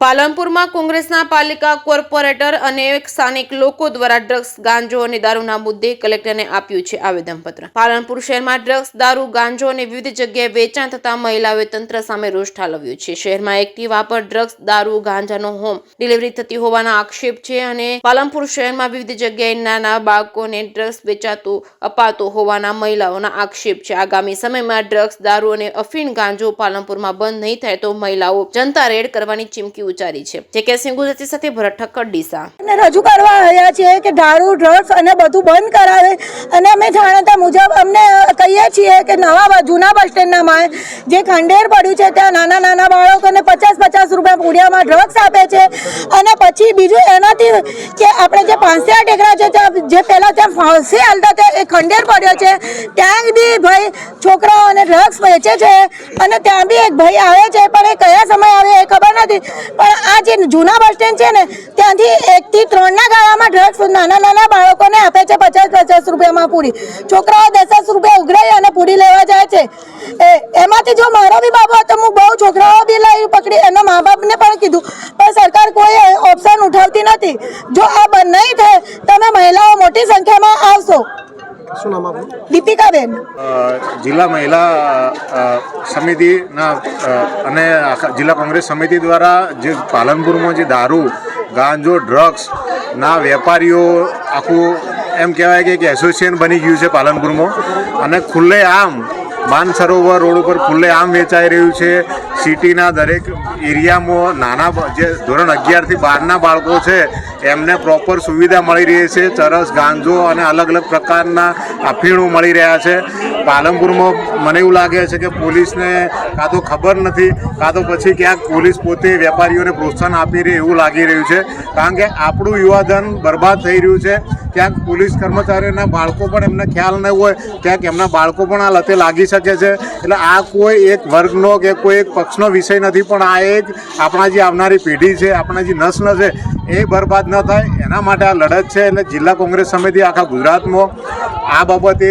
પાલનપુરમાં કોંગ્રેસના પાલિકા કોર્પોરેટર અને સ્થાનિક લોકો દ્વારા ડ્રગ્સ, ગાંજો અને દારૂના મુદ્દે કલેક્ટરને આપ્યું છે આવેદનપત્ર। પાલનપુર શહેરમાં ડ્રગ્સ, દારૂ, ગાંજો અને વિવિધ જગ્યાએ વેચાણ થતા મહિલાઓએ તંત્ર સામે રોષ ઠાલવ્યો છે। શહેરમાં એક્ટિવા પર ડ્રગ્સ, દારૂ, ગાંજાનો હોમ ડિલિવરી થતી હોવાના આક્ષેપ છે અને પાલનપુર શહેરમાં વિવિધ જગ્યાએ નાના બાળકોને ડ્રગ્સ વેચાતું અપાતો હોવાના મહિલાઓના આક્ષેપ છે। આગામી સમયમાં ડ્રગ્સ, દારૂ અને અફીણ, ગાંજો પાલનપુરમાં બંધ નહીં થાય તો મહિલાઓ જનતા રેડ કરવાની ચીમકી ઉચ્ચારી છે। જે સિંહ ગુજરાતી સાથે ભરત ઠક્કર ડીસા રજૂ કરવા આવ્યા છીએ કે દારૂ, ડ્રગ્સ અને બધું બંધ કરાવે અને અમે જાણતા મુજબ અમને કહીએ છીએ કે જૂના બસ સ્ટેન્ડના માં જે ખંડેર પડ્યું છે ત્યાં નાના નાના બાળકોને 50-50 રૂપિયા પૂડિયામાં ડ્રગ્સ આપે છે અને પછી બીજું એનાથી કે આપણે જે પાંસિયા ટેકરા છે ત્યાં જે પહેલાં ત્યાં ફાંસી હાલતા હતા એ ખંડેર પડ્યો છે ત્યાં બી ભાઈ છોકરાઓને ડ્રગ્સ વેચે છે અને ત્યાં બી એક ભાઈ આવે છે પણ એ કયા સમય આવે એ ખબર નથી। પણ આ જે જૂના બસ સ્ટેન્ડ છે ને ત્યાંથી 1 થી 3 ના ગાળામાં ડ્રગ્સ નાના નાના બાળકોને આપે છે 50-50 રૂપિયામાં પૂરી। છોકરાઓ 10 રૂપિયા ઉઘરાઈ અને પૂરી લેવા જાય છે। એમાંથી જો મારો બી બાબો હતો હું બહુ છોકરાઓ બી લઈ પકડી એના મા બાપને પણ કીધું પણ સરકાર કોઈ ઓપ્શન ઉઠાવતી નથી। જો આ બંધ નહીં થાય તમે મહિલાઓ મોટી સંખ્યામાં આવશો। શું નામ આપનું? દીપિકાબેન। જિલ્લા મહિલા સમિતિના અને જિલ્લા કોંગ્રેસ સમિતિ દ્વારા જે પાલનપુરમાં જે દારૂ, ગાંજો, ડ્રગ્સના વેપારીઓ આખું એમ કહેવાય કે એક એસોસિએશન બની ગયું છે પાલનપુરમાં અને ખુલ્લે આમ માનસરોવર રોડ ઉપર ખુલ્લે આમ વેચાઈ રહ્યું છે। સિટીના દરેક એરિયામાં નાના જે ધોરણ 11 થી 12ના બાળકો છે એમને પ્રોપર સુવિધા મળી રહી છે। ચરસ, ગાંજો અને અલગ અલગ પ્રકારના અફીણો મળી રહ્યા છે। પાલનપુરમાં મને એવું લાગે છે કે પોલીસને કાં તો ખબર નથી કાં તો પછી ક્યાંક પોલીસ પોતે વેપારીઓને પ્રોત્સાહન આપી રહી એવું લાગી રહ્યું છે કારણ કે આપણું યુવાધન બરબાદ થઈ રહ્યું છે। ક્યાંક પોલીસ કર્મચારીઓના બાળકો પણ એમને ખ્યાલ ન હોય, ક્યાંક એમના બાળકો પણ આ લતે લાગી શકે છે। એટલે આ કોઈ એક વર્ગનો કે કોઈ એક પક્ષનો વિષય નથી પણ આ એક આપણા જે આવનારી પેઢી છે, આપણા જે નસ્લ છે એ બરબાદ ન થાય એના માટે આ લડત છે। એટલે જિલ્લા કોંગ્રેસ સમિતિ આખા ગુજરાતમાં આ બાબતે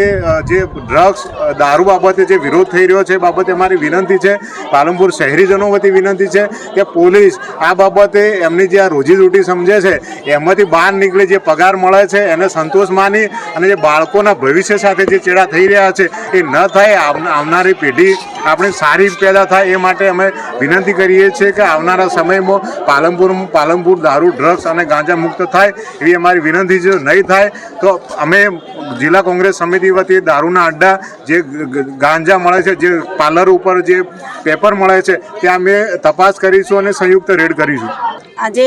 જે ડ્રગ્સ, દારૂ બાબતે જે વિરોધ થઈ રહ્યો છે એ બાબતે મારી વિનંતી છે, પાલનપુર શહેરીજનો વતી વિનંતી છે કે પોલીસ આ બાબતે એમની જે આ રોજીરોટી સમજે છે એમાંથી બહાર નીકળે, જે પગાર મળે છે એને સંતોષ માની અને જે બાળકોના ભવિષ્ય સાથે જે ચેડા થઈ રહ્યા છે એ ન થાય, આવનારી પેઢી આપણી સારી પેદા થાય એ માટે અમે વિનંતી કરીએ છીએ કે આવનારા સમયમાં પાલનપુર દારૂ, ડ્રગ્સ અને ગાંજા મુક્ત થાય એવી અમારી વિનંતી છે। નહીં થાય તો અમે જિલ્લા કોંગ્રેસ સમિતિ વતી દારૂના અડ્ડા, જે ગાંજા મળે છે, જે પાર્લર ઉપર જે પેપર મળે છે ત્યાં અમે તપાસ કરીશું અને સંયુક્ત રેડ કરીશું। આજે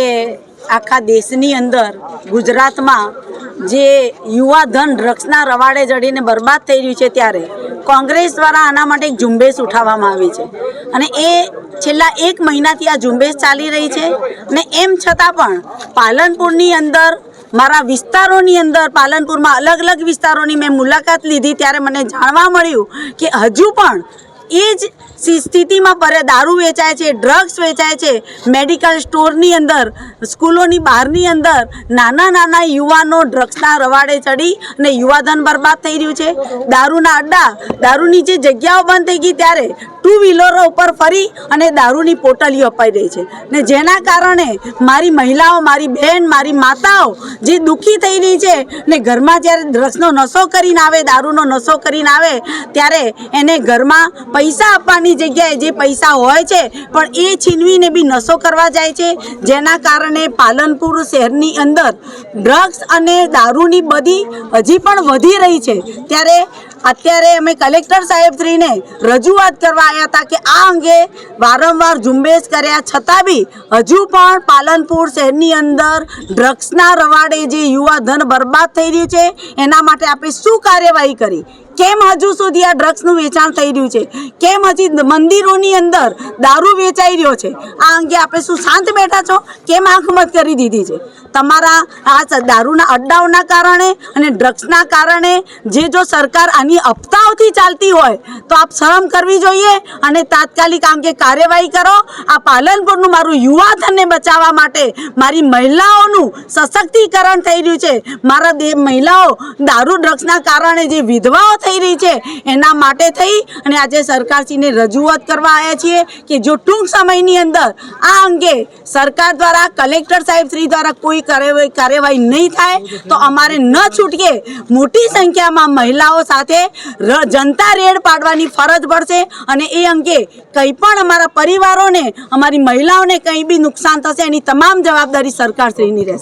આખા દેશની અંદર ગુજરાતમાં જે યુવાધન ડ્રગ્સના રવાડે ચડીને બરબાદ થઈ રહ્યું છે ત્યારે કોંગ્રેસ દ્વારા આના માટે એક ઝુંબેશ ઉઠાવવામાં આવી છે અને એ છેલ્લા 1 મહિનાથી આ ઝુંબેશ ચાલી રહી છે અને એમ છતાં પણ પાલનપુરની અંદર મારા વિસ્તારોની અંદર પાલનપુરમાં અલગ અલગ વિસ્તારોની મેં મુલાકાત લીધી ત્યારે મને જાણવા મળ્યું કે હજુ પણ એ જ સ્થિતિમાં દારૂ વેચાય છે, ડ્રગ્સ વેચાય છે। મેડિકલ સ્ટોરની અંદર, સ્કૂલોની બહારની અંદર નાના નાના યુવાનો ડ્રગ્સના રવાડે ચડી અને યુવાધન બરબાદ થઈ રહ્યું છે। દારૂના અડ્ડા, દારૂની જે જગ્યાઓ બંધ થઈ ગઈ ત્યારે 2 વ્હીલરો ઉપર ફરી અને દારૂની પોટલીઓ અપાઈ રહી છે ને જેના કારણે મારી મહિલાઓ, મારી બહેન, મારી માતાઓ જે દુઃખી થઈ રહી છે ને ઘરમાં જ્યારે ડ્રગ્સનો નશો કરીને આવે, દારૂનો નશો કરીને આવે ત્યારે એને ઘરમાં પૈસા આપવાની જગ્યાએ જે પૈસા હોય છે પણ એ છીનવીને બી નશો કરવા જાય છે જેના કારણે પાલનપુર શહેરની અંદર ડ્રગ્સ અને દારૂની બધી હજી પણ વધી રહી છે। ત્યારે અત્યારે અમે કલેક્ટર સાહેબશ્રીને રજૂઆત કરવા આવ્યા હતા કે આ અંગે વારંવાર ઝુંબેશ કર્યા છતાં બી હજુ પણ પાલનપુર શહેરની અંદર ડ્રગ્સના રવાડે જે યુવાધન બરબાદ થઈ રહ્યું છે એના માટે આપણે શું કાર્યવાહી કરી? કેમ હજુ સુધી આ ડ્રગ્સનું વેચાણ થઈ રહ્યું છે? કેમ હજી મંદિરોની અંદર દારૂ વેચાઈ રહ્યો છે? આ અંગે આપણે શું શાંત બેઠા છો? કેમ આંખ બંધ કરી દીધી છે? તમારા આ દારૂના અડ્ડાઓના કારણે અને ડ્રગ્સના કારણે જો સરકાર આની હપ્તાઓથી ચાલતી હોય તો આપ શરમ કરવી જોઈએ અને તાત્કાલિક આ અંગે કાર્યવાહી કરો। આ પાલનપુરનું મારું યુવાધનને બચાવવા માટે મારી મહિલાઓનું સશક્તિકરણ થઈ રહ્યું છે। મારા મહિલાઓ દારૂ, ડ્રગ્સના કારણે જે વિધવાઓ થઈ રહી છે એના માટે થઈ અને આજે સરકારશ્રીને રજૂઆત કરવા આવ્યા છીએ કે જો ટૂંક સમયની અંદર આ અંગે સરકાર દ્વારા કલેક્ટર સાહેબ શ્રી દ્વારા કોઈ કાર્યવાહી નહીં થાય તો અમારે ન છૂટકે મોટી સંખ્યામાં મહિલાઓ સાથે જનતા રેડ પાડવાની ફરજ પડશે અને એ અંગે કંઈ પણ અમારા પરિવારોને અમારી મહિલાઓને કંઈ બી નુકસાન થશે એની તમામ જવાબદારી સરકારશ્રીની રહેશે.